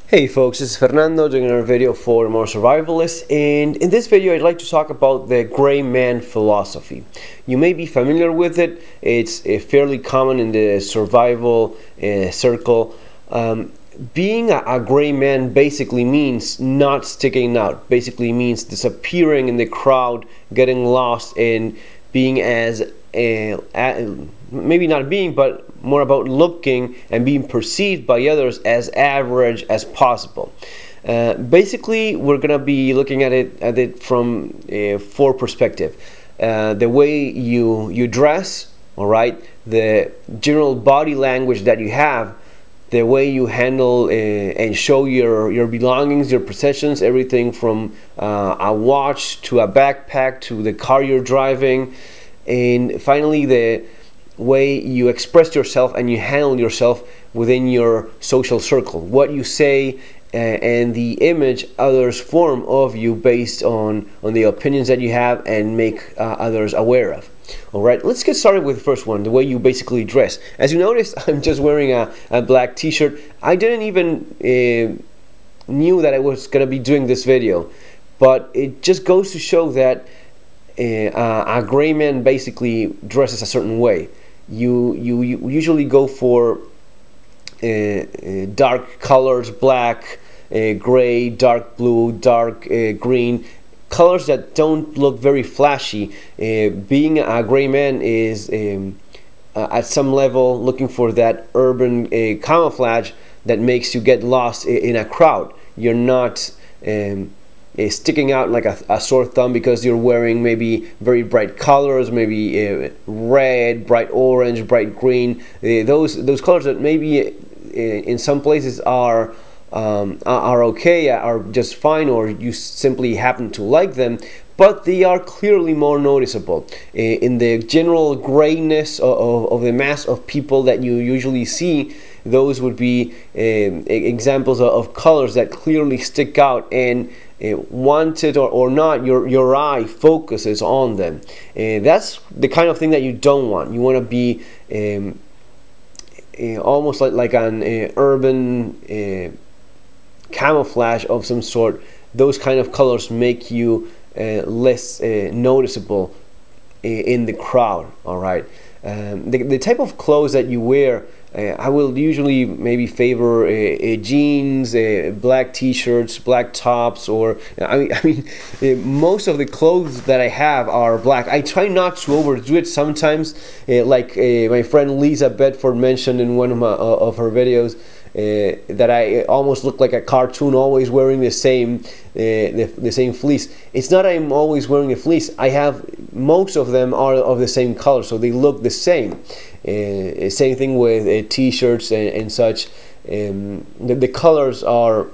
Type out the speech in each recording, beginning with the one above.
Hey folks, this is Fernando doing another video for More Survivalists, and in this video I'd like to talk about the gray man philosophy. You may be familiar with it. It's fairly common in the survival circle. Being a gray man basically means not sticking out, basically means disappearing in the crowd, getting lost, and being as maybe not being, but more about looking and being perceived by others as average as possible. Basically, we're gonna be looking at it from four perspectives: the way you dress, all right, the general body language that you have, the way you handle and show your belongings, your possessions, everything from a watch to a backpack to the car you're driving, and finally the way you express yourself and you handle yourself within your social circle, what you say and the image others form of you based on the opinions that you have and make others aware of. Alright, let's get started with the first one, the way you basically dress. As you notice, I'm just wearing a black t-shirt. I didn't even knew that I was going to be doing this video, but it just goes to show that a gray man basically dresses a certain way. You usually go for dark colors, black, gray, dark blue, dark green, colors that don't look very flashy. Being a gray man is at some level looking for that urban camouflage that makes you get lost in a crowd. You're not sticking out like a sore thumb because you're wearing maybe very bright colors, maybe red, bright orange, bright green. Those colors that maybe in some places are okay, are just fine, or you simply happen to like them, but they are clearly more noticeable. In the general grayness of the mass of people that you usually see, those would be examples of colors that clearly stick out, and wanted or not, your eye focuses on them. That's the kind of thing that you don't want. You want to be almost like an urban camouflage of some sort. Those kind of colors make you less noticeable in the crowd. All right, the type of clothes that you wear, I will usually maybe favor jeans, black t-shirts, black tops, or I mean most of the clothes that I have are black. I try not to overdo it sometimes, like my friend Lisa Bedford mentioned in one of her videos, that I almost look like a cartoon, always wearing the same fleece. It's not I'm always wearing a fleece. I have, most of them are of the same color, so they look the same. Same thing with t-shirts and such. The colors are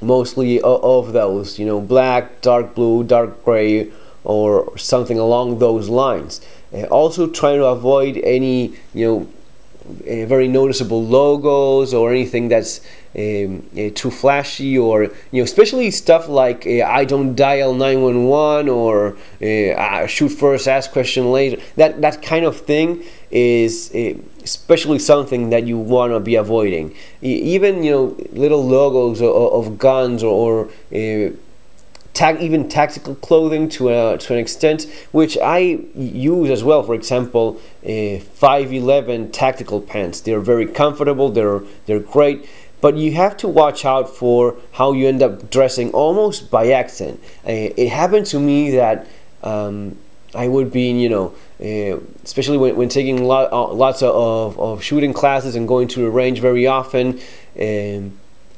mostly of those, you know, black, dark blue, dark gray, or something along those lines. Also trying to avoid any, you know, very noticeable logos or anything that's too flashy, or, you know, especially stuff like I don't dial 911 or shoot first, ask question later. That kind of thing is especially something that you want to be avoiding. Even, you know, little logos of guns or even tactical clothing to an extent, which I use as well. For example, 511 tactical pants. They're very comfortable. They're great, but you have to watch out for how you end up dressing almost by accident. It happened to me that I would be, you know, especially when taking lots of shooting classes and going to the range very often.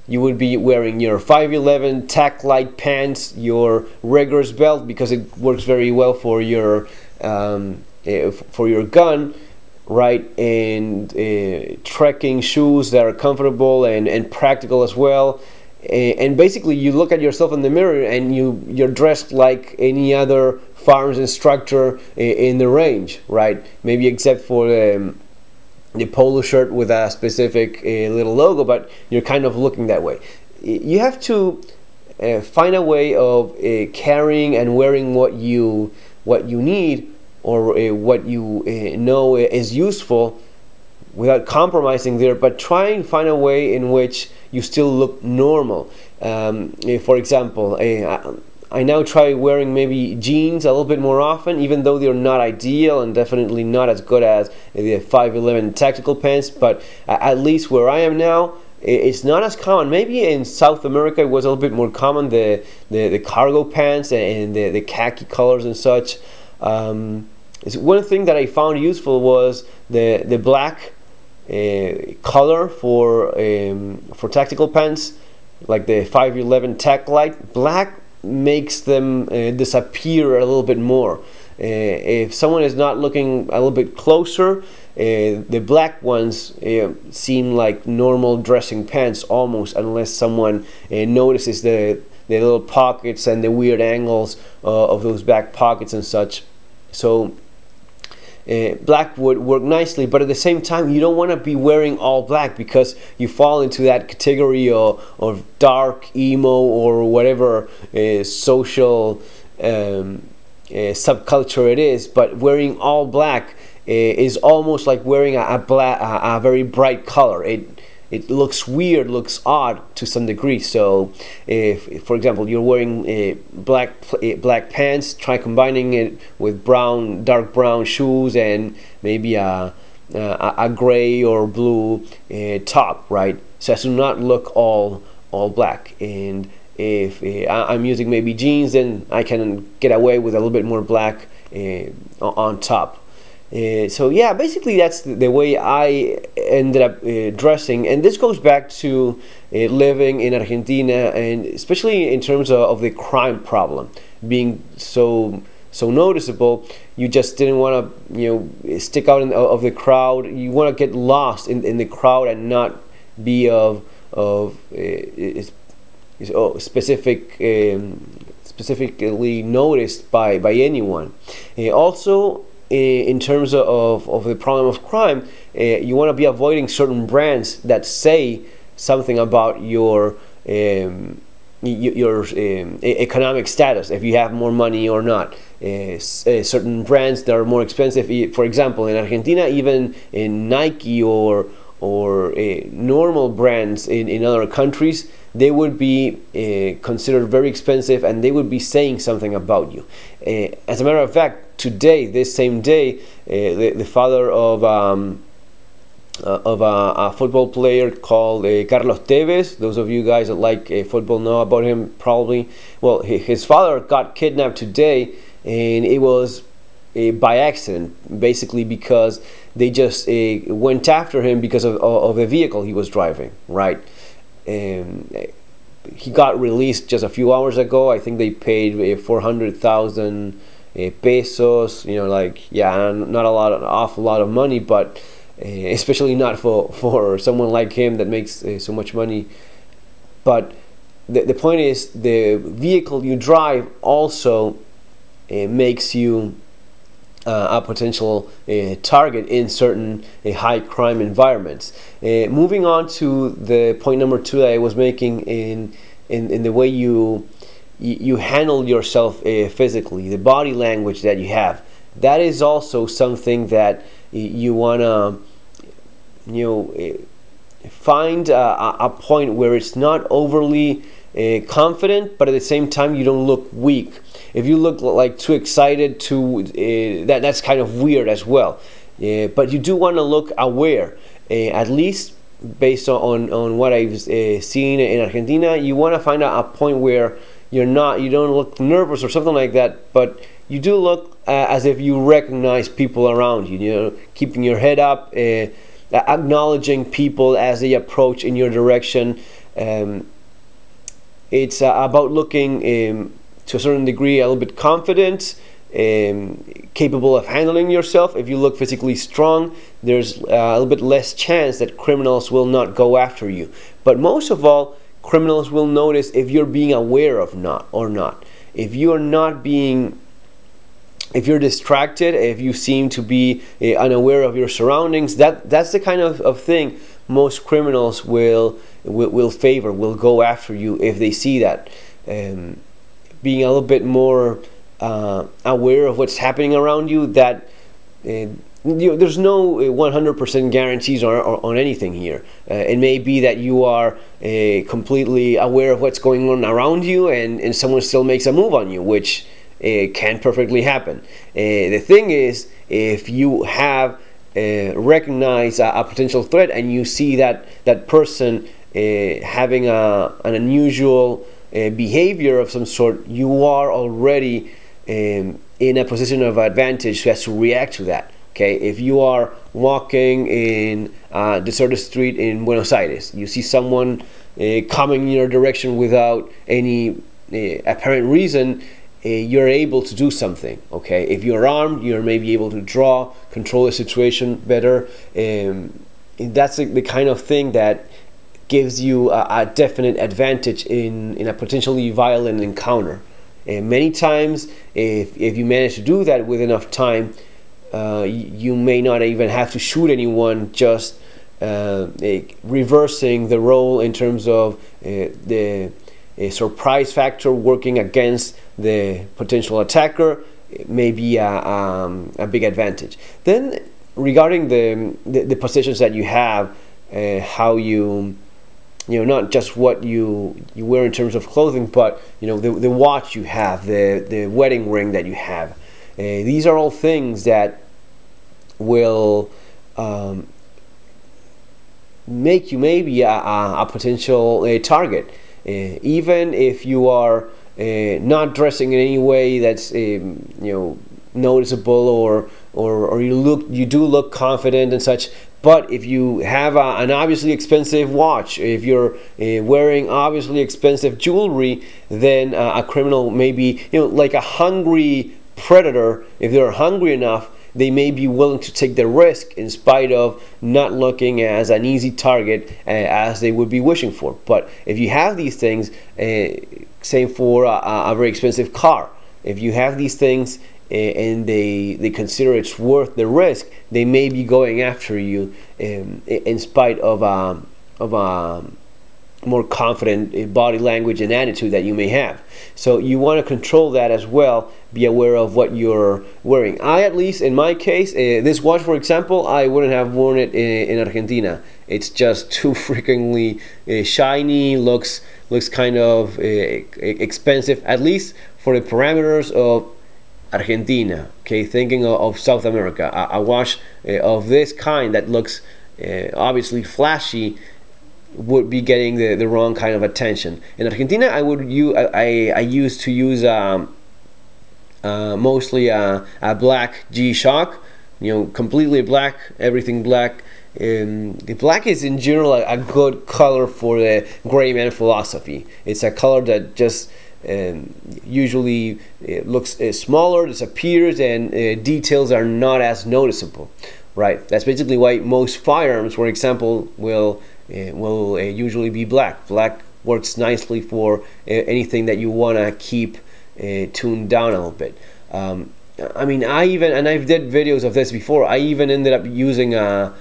You would be wearing your 511 tack light pants, your rigorous belt, because it works very well for your gun, right? And trekking shoes that are comfortable and practical as well. And basically, you look at yourself in the mirror and you're dressed like any other firearms instructor in the range, right? Maybe except for the polo shirt with a specific little logo, but you're kind of looking that way. You have to find a way of carrying and wearing what you need, or what you know is useful, without compromising there, but try and find a way in which you still look normal. For example, I now try wearing maybe jeans a little bit more often, even though they're not ideal and definitely not as good as the 511 tactical pants, but at least where I am now, it's not as common. Maybe in South America it was a little bit more common, the cargo pants and the khaki colors and such. One thing that I found useful was the black color for tactical pants, like the 511 Tech Light. Black makes them disappear a little bit more. If someone is not looking a little bit closer, the black ones seem like normal dressing pants almost, unless someone notices the little pockets and the weird angles of those back pockets and such. So black would work nicely, but at the same time you don't want to be wearing all black, because you fall into that category of dark emo or whatever social subculture it is. But wearing all black is almost like wearing a very bright color. It looks weird, looks odd to some degree. So if, for example, you're wearing black pants, try combining it with dark brown shoes and maybe a gray or blue top, right? So as to not look all black. And if I'm using maybe jeans, then I can get away with a little bit more black on top. So yeah, basically that's the way I ended up dressing, and this goes back to living in Argentina, and especially in terms of the crime problem being so noticeable. You just didn't want to stick out of the crowd. You want to get lost in the crowd and not be specifically noticed by anyone. Also, in terms of the problem of crime, you want to be avoiding certain brands that say something about your economic status, if you have more money or not. Certain brands that are more expensive, for example, in Argentina, even in Nike or normal brands in other countries, they would be considered very expensive, and they would be saying something about you. As a matter of fact, today, this same day, the father of a football player called Carlos Tevez. Those of you guys that like football know about him probably. Well, his father got kidnapped today, and it was by accident, basically because they just went after him because of the vehicle he was driving, right? He got released just a few hours ago. I think they paid 400,000 pesos. Like, yeah, not an awful lot of money, but especially not for someone like him that makes so much money. But the point is, the vehicle you drive also makes you a potential target in certain high crime environments. Moving on to the point number 2 that I was making in the way you handle yourself physically, the body language that you have. That is also something that you wanna find a point where it's not overly confident, but at the same time you don't look weak. If you look like too excited, that's kind of weird as well. But you do want to look aware, at least based on what I've seen in Argentina. You want to find a point where you don't look nervous or something like that, but you do look as if you recognize people around you. Keeping your head up, acknowledging people as they approach in your direction. It's about looking to a certain degree a little bit confident, capable of handling yourself. If you look physically strong, there's a little bit less chance that criminals will not go after you. But most of all, criminals will notice if you're being aware of or not. If you're distracted, if you seem to be unaware of your surroundings, that's the kind of thing most criminals will favor, will go after you if they see that. Being a little bit more aware of what's happening around you, that there's no 100% guarantees on anything here. It may be that you are completely aware of what's going on around you, and someone still makes a move on you, which can perfectly happen. The thing is, if you have recognized a potential threat and you see that person having an unusual behavior of some sort, you are already in a position of advantage to react to that. Okay, if you are walking in a deserted street in Buenos Aires, you see someone coming in your direction without any apparent reason, you're able to do something. Okay, if you're armed, you're maybe able to draw, control the situation better. That's the kind of thing that gives you a definite advantage in a potentially violent encounter. And many times, if you manage to do that with enough time, you may not even have to shoot anyone, just reversing the role in terms of the surprise factor working against the potential attacker. It may be a big advantage. Then regarding the positions that you have, how you not just what you wear in terms of clothing, but the watch you have, the wedding ring that you have. These are all things that will make you maybe a potential target, even if you are not dressing in any way that's noticeable, or you do look confident and such. But if you have an obviously expensive watch, if you're wearing obviously expensive jewelry, then a criminal may be, like a hungry predator. If they're hungry enough, they may be willing to take the risk in spite of not looking as an easy target as they would be wishing for. But if you have these things, same for a very expensive car, if you have these things and they consider it's worth the risk, they may be going after you in spite of a more confident body language and attitude that you may have. So you want to control that as well. Be aware of what you're wearing. At least in my case, this watch, for example, I wouldn't have worn it in Argentina. It's just too freakingly shiny, looks kind of expensive, at least for the parameters of Argentina. Okay, thinking of South America, a watch of this kind that looks obviously flashy would be getting the wrong kind of attention. In Argentina, I used to use mostly a black G-Shock, completely black, everything black. The black is in general a good color for the gray man philosophy. It's a color that just usually looks smaller, disappears, and details are not as noticeable. Right. That's basically why most firearms, for example, will usually be black. Black works nicely for anything that you want to keep tuned down a little bit. I mean, I've did videos of this before. I even ended up using a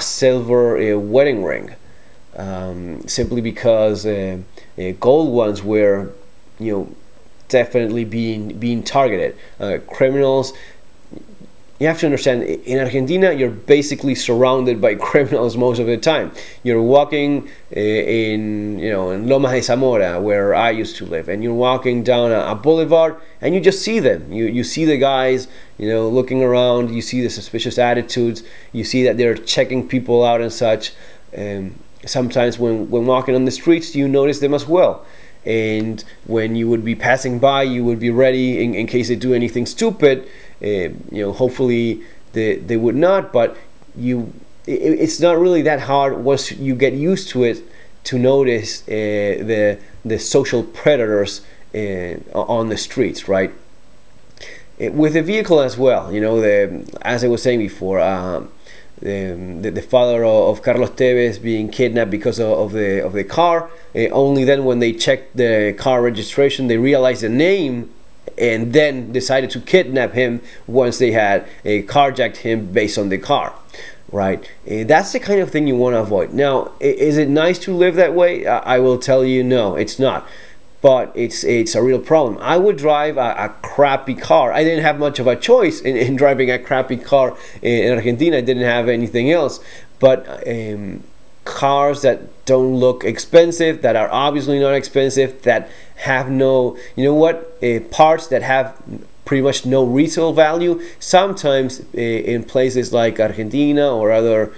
silver wedding ring, simply because gold ones were, definitely being targeted. Criminals. You have to understand, in Argentina, you're basically surrounded by criminals most of the time. You're walking in Lomas de Zamora, where I used to live, and you're walking down a boulevard, and you just see them. You see the guys, looking around. You see the suspicious attitudes. You see that they're checking people out and such. Sometimes when walking on the streets, you notice them as well. And when you would be passing by, you would be ready in case they do anything stupid. Hopefully they would not, but it's not really that hard once you get used to it to notice the social predators on the streets, right? With the vehicle as well, as I was saying before, the father of Carlos Tevez being kidnapped because of the car. Only then, when they checked the car registration, they realized the name, and then decided to kidnap him once they had carjacked him based on the car. Right? That's the kind of thing you want to avoid. Now, is it nice to live that way? I will tell you, no, it's not. but it's a real problem. I would drive a crappy car. I didn't have much of a choice in driving a crappy car in Argentina. I didn't have anything else, but cars that don't look expensive, that are obviously not expensive, that have no, parts that have pretty much no resale value. Sometimes in places like Argentina or other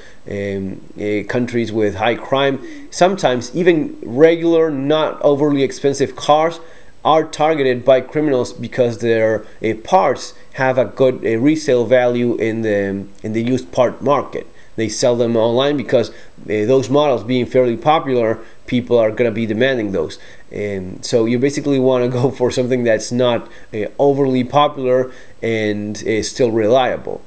countries with high crime, sometimes even regular, not overly expensive cars are targeted by criminals because their parts have a good resale value in the used part market. They sell them online because those models being fairly popular, people are going to be demanding those. So you basically want to go for something that's not overly popular and is still reliable.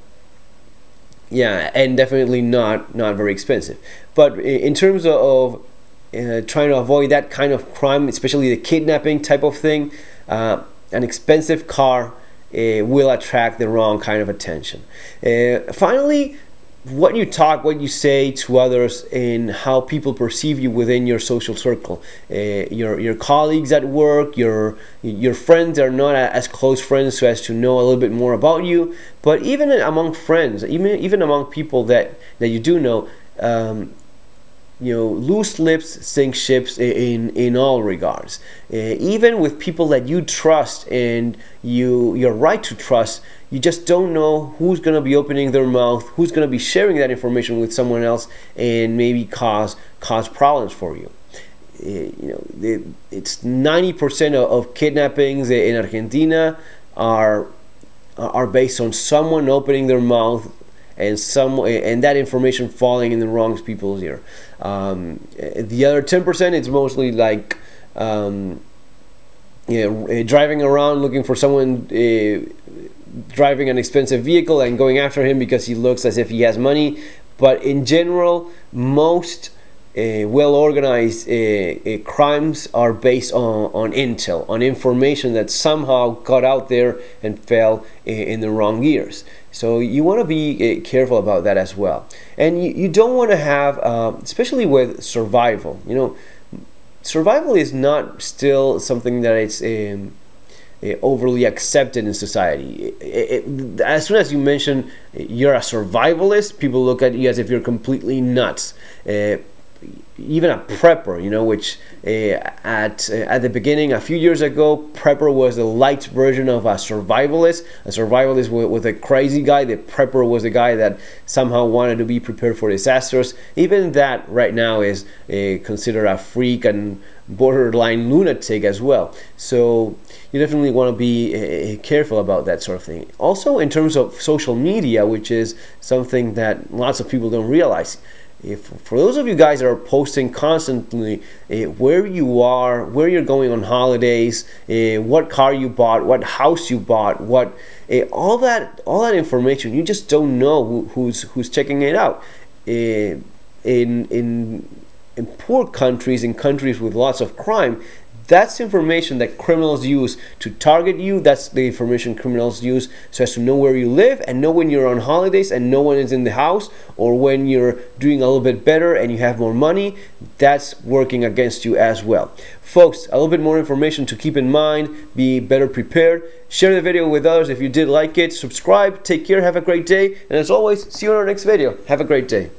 Yeah, and definitely not very expensive. But in terms of trying to avoid that kind of crime, especially the kidnapping type of thing, an expensive car will attract the wrong kind of attention. Finally, what you say to others and how people perceive you within your social circle. Your colleagues at work, your friends are not as close friends so as to know a little bit more about you, but even among friends, even among people that you do know, loose lips sink ships in all regards. Even with people that you trust and you're right to trust, you just don't know who's going to be opening their mouth, who's going to be sharing that information with someone else, and maybe cause problems for you. It's 90% of kidnappings in Argentina are based on someone opening their mouth and that information falling in the wrong people's ear. The other 10%, it's mostly like driving around looking for someone driving an expensive vehicle and going after him because he looks as if he has money. But in general, most well-organized crimes are based on intel, on information that somehow got out there and fell in the wrong ears. So you want to be careful about that as well. And you don't want to have, especially with survival, survival is not still something that it's overly accepted in society. As soon as you mention you're a survivalist, people look at you as if you're completely nuts. Even a prepper, which at the beginning, a few years ago, prepper was the light version of a survivalist. A survivalist was a crazy guy. The prepper was the guy that somehow wanted to be prepared for disasters. Even that right now is considered a freak and borderline lunatic as well. So you definitely want to be careful about that sort of thing. Also, in terms of social media, which is something that lots of people don't realize. For those of you guys that are posting constantly where you are, where you're going on holidays, what car you bought, what house you bought, what all that information, you just don't know who's checking it out. In poor countries, in countries with lots of crime, that's information that criminals use to target you. That's the information criminals use so as to know where you live and know when you're on holidays and no one is in the house, or when you're doing a little bit better and you have more money. That's working against you as well. Folks, a little bit more information to keep in mind. Be better prepared. Share the video with others if you did like it. Subscribe. Take care. Have a great day. And as always, see you in our next video. Have a great day.